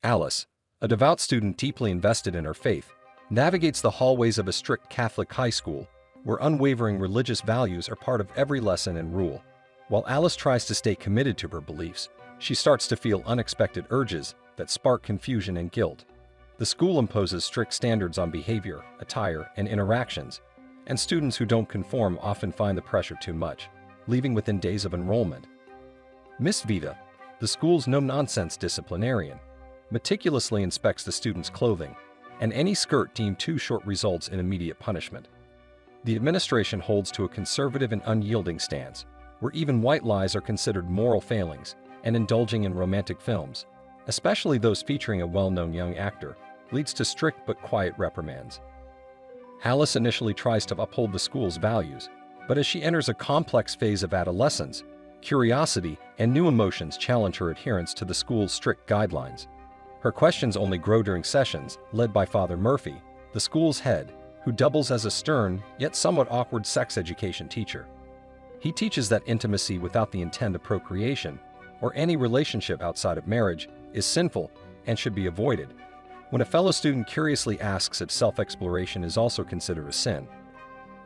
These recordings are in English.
Alice, a devout student deeply invested in her faith, navigates the hallways of a strict Catholic high school where unwavering religious values are part of every lesson and rule. While Alice tries to stay committed to her beliefs, she starts to feel unexpected urges that spark confusion and guilt. The school imposes strict standards on behavior, attire, and interactions, and students who don't conform often find the pressure too much, leaving within days of enrollment. Miss Vita, the school's no-nonsense disciplinarian, meticulously inspects the students' clothing, and any skirt deemed too short results in immediate punishment. The administration holds to a conservative and unyielding stance, where even white lies are considered moral failings, and indulging in romantic films, especially those featuring a well-known young actor, leads to strict but quiet reprimands. Alice initially tries to uphold the school's values, but as she enters a complex phase of adolescence, curiosity and new emotions challenge her adherence to the school's strict guidelines. Her questions only grow during sessions led by Father Murphy, the school's head, who doubles as a stern yet somewhat awkward sex education teacher. He teaches that intimacy without the intent of procreation, or any relationship outside of marriage, is sinful and should be avoided. When a fellow student curiously asks if self-exploration is also considered a sin,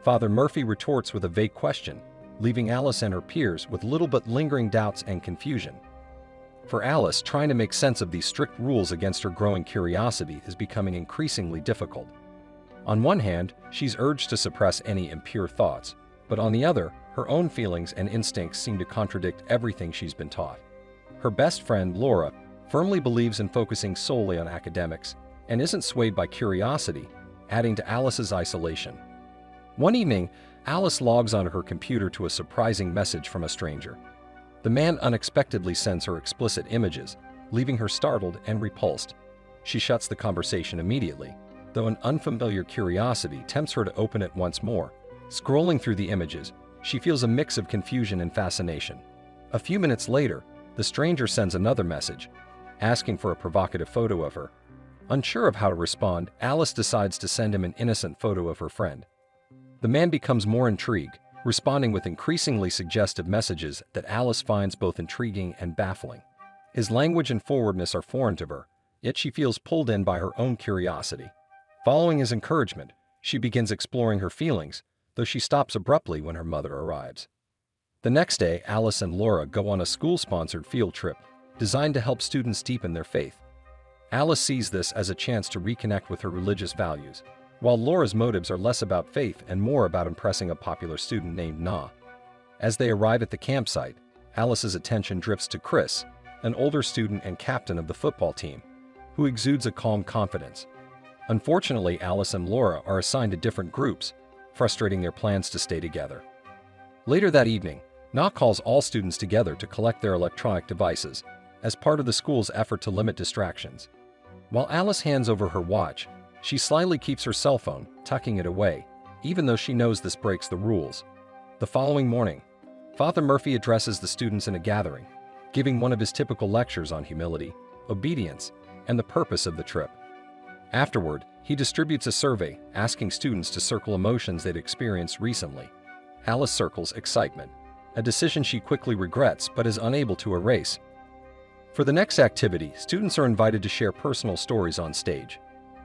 Father Murphy retorts with a vague question, leaving Alice and her peers with little but lingering doubts and confusion. For Alice, trying to make sense of these strict rules against her growing curiosity is becoming increasingly difficult. On one hand, she's urged to suppress any impure thoughts, but on the other, her own feelings and instincts seem to contradict everything she's been taught. Her best friend, Laura, firmly believes in focusing solely on academics and isn't swayed by curiosity, adding to Alice's isolation. One evening, Alice logs onto her computer to a surprising message from a stranger. The man unexpectedly sends her explicit images, leaving her startled and repulsed. She shuts the conversation immediately, though an unfamiliar curiosity tempts her to open it once more. Scrolling through the images, she feels a mix of confusion and fascination. A few minutes later, the stranger sends another message, asking for a provocative photo of her. Unsure of how to respond, Alice decides to send him an innocent photo of her friend. The man becomes more intrigued, responding with increasingly suggestive messages that Alice finds both intriguing and baffling. His language and forwardness are foreign to her, yet she feels pulled in by her own curiosity. Following his encouragement, she begins exploring her feelings, though she stops abruptly when her mother arrives. The next day, Alice and Laura go on a school-sponsored field trip designed to help students deepen their faith. Alice sees this as a chance to reconnect with her religious values, while Laura's motives are less about faith and more about impressing a popular student named Na. As they arrive at the campsite, Alice's attention drifts to Chris, an older student and captain of the football team, who exudes a calm confidence. Unfortunately, Alice and Laura are assigned to different groups, frustrating their plans to stay together. Later that evening, Na calls all students together to collect their electronic devices, as part of the school's effort to limit distractions. While Alice hands over her watch, she slyly keeps her cell phone, tucking it away, even though she knows this breaks the rules. The following morning, Father Murphy addresses the students in a gathering, giving one of his typical lectures on humility, obedience, and the purpose of the trip. Afterward, he distributes a survey asking students to circle emotions they'd experienced recently. Alice circles excitement, a decision she quickly regrets but is unable to erase. For the next activity, students are invited to share personal stories on stage.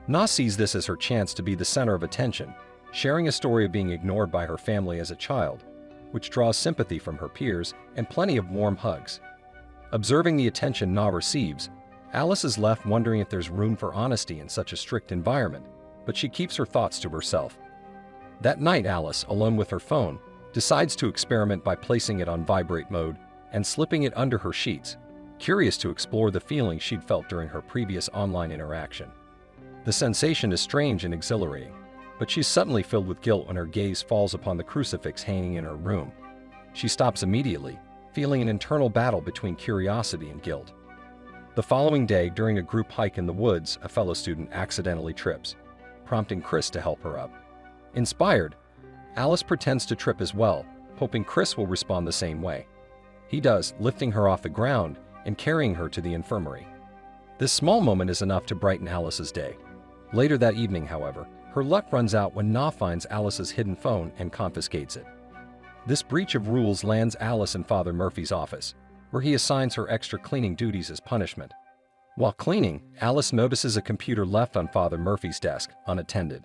Na sees this as her chance to be the center of attention, sharing a story of being ignored by her family as a child, which draws sympathy from her peers and plenty of warm hugs. Observing the attention Na receives, Alice is left wondering if there's room for honesty in such a strict environment, but she keeps her thoughts to herself. That night, Alice, alone with her phone, decides to experiment by placing it on vibrate mode and slipping it under her sheets, curious to explore the feelings she'd felt during her previous online interaction. The sensation is strange and exhilarating, but she's suddenly filled with guilt when her gaze falls upon the crucifix hanging in her room. She stops immediately, feeling an internal battle between curiosity and guilt. The following day, during a group hike in the woods, a fellow student accidentally trips, prompting Chris to help her up. Inspired, Alice pretends to trip as well, hoping Chris will respond the same way. He does, lifting her off the ground and carrying her to the infirmary. This small moment is enough to brighten Alice's day. Later that evening, however, her luck runs out when Na finds Alice's hidden phone and confiscates it. This breach of rules lands Alice in Father Murphy's office, where he assigns her extra cleaning duties as punishment. While cleaning, Alice notices a computer left on Father Murphy's desk, unattended.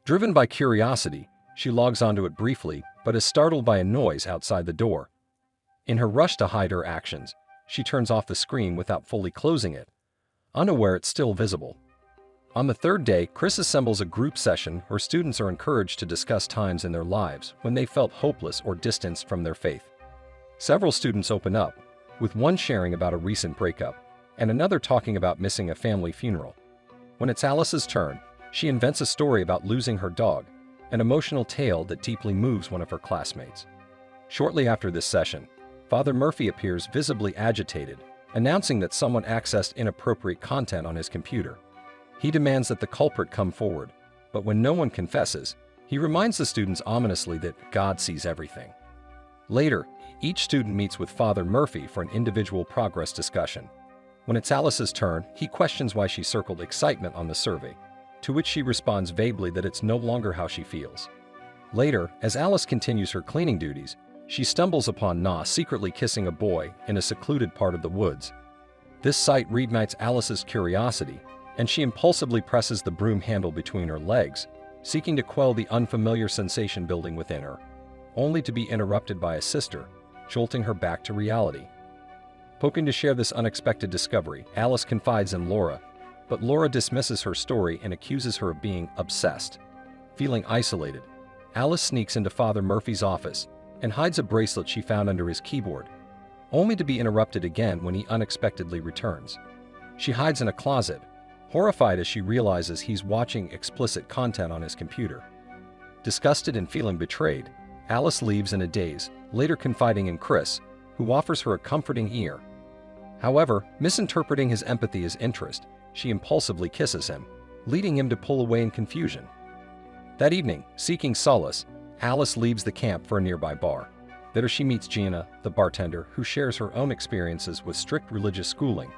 Driven by curiosity, she logs onto it briefly but is startled by a noise outside the door. In her rush to hide her actions, she turns off the screen without fully closing it, unaware it's still visible. On the third day, Chris assembles a group session where students are encouraged to discuss times in their lives when they felt hopeless or distanced from their faith. Several students open up, with one sharing about a recent breakup and another talking about missing a family funeral. When it's Alice's turn, she invents a story about losing her dog, an emotional tale that deeply moves one of her classmates. Shortly after this session, Father Murphy appears visibly agitated, announcing that someone accessed inappropriate content on his computer. He demands that the culprit come forward, but when no one confesses, he reminds the students ominously that God sees everything. Later, each student meets with Father Murphy for an individual progress discussion. When it's Alice's turn, he questions why she circled excitement on the survey, to which she responds vaguely that it's no longer how she feels. Later, as Alice continues her cleaning duties, she stumbles upon Na secretly kissing a boy in a secluded part of the woods. This sight reignites Alice's curiosity, and she impulsively presses the broom handle between her legs, seeking to quell the unfamiliar sensation building within her, only to be interrupted by a sister, jolting her back to reality. Hoping to share this unexpected discovery, Alice confides in Laura, but Laura dismisses her story and accuses her of being obsessed. Feeling isolated, Alice sneaks into Father Murphy's office and hides a bracelet she found under his keyboard, only to be interrupted again when he unexpectedly returns. She hides in a closet, horrified as she realizes he's watching explicit content on his computer. Disgusted and feeling betrayed, Alice leaves in a daze, later confiding in Chris, who offers her a comforting ear. However, misinterpreting his empathy as interest, she impulsively kisses him, leading him to pull away in confusion. That evening, seeking solace, Alice leaves the camp for a nearby bar. There she meets Gina, the bartender, who shares her own experiences with strict religious schooling.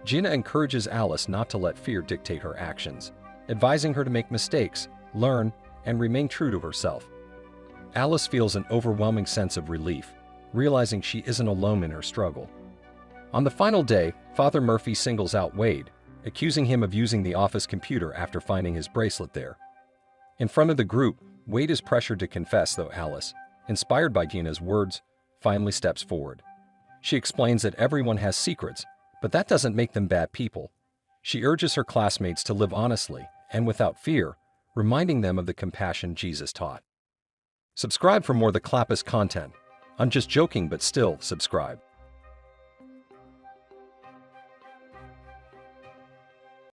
Gina encourages Alice not to let fear dictate her actions, advising her to make mistakes, learn, and remain true to herself. Alice feels an overwhelming sense of relief, realizing she isn't alone in her struggle. On the final day, Father Murphy singles out Wade, accusing him of using the office computer after finding his bracelet there. In front of the group, Wade is pressured to confess, though Alice, inspired by Gina's words, finally steps forward. She explains that everyone has secrets, but that doesn't make them bad people. She urges her classmates to live honestly and without fear, reminding them of the compassion Jesus taught. Subscribe for more The Clappist content. I'm just joking, but still, subscribe.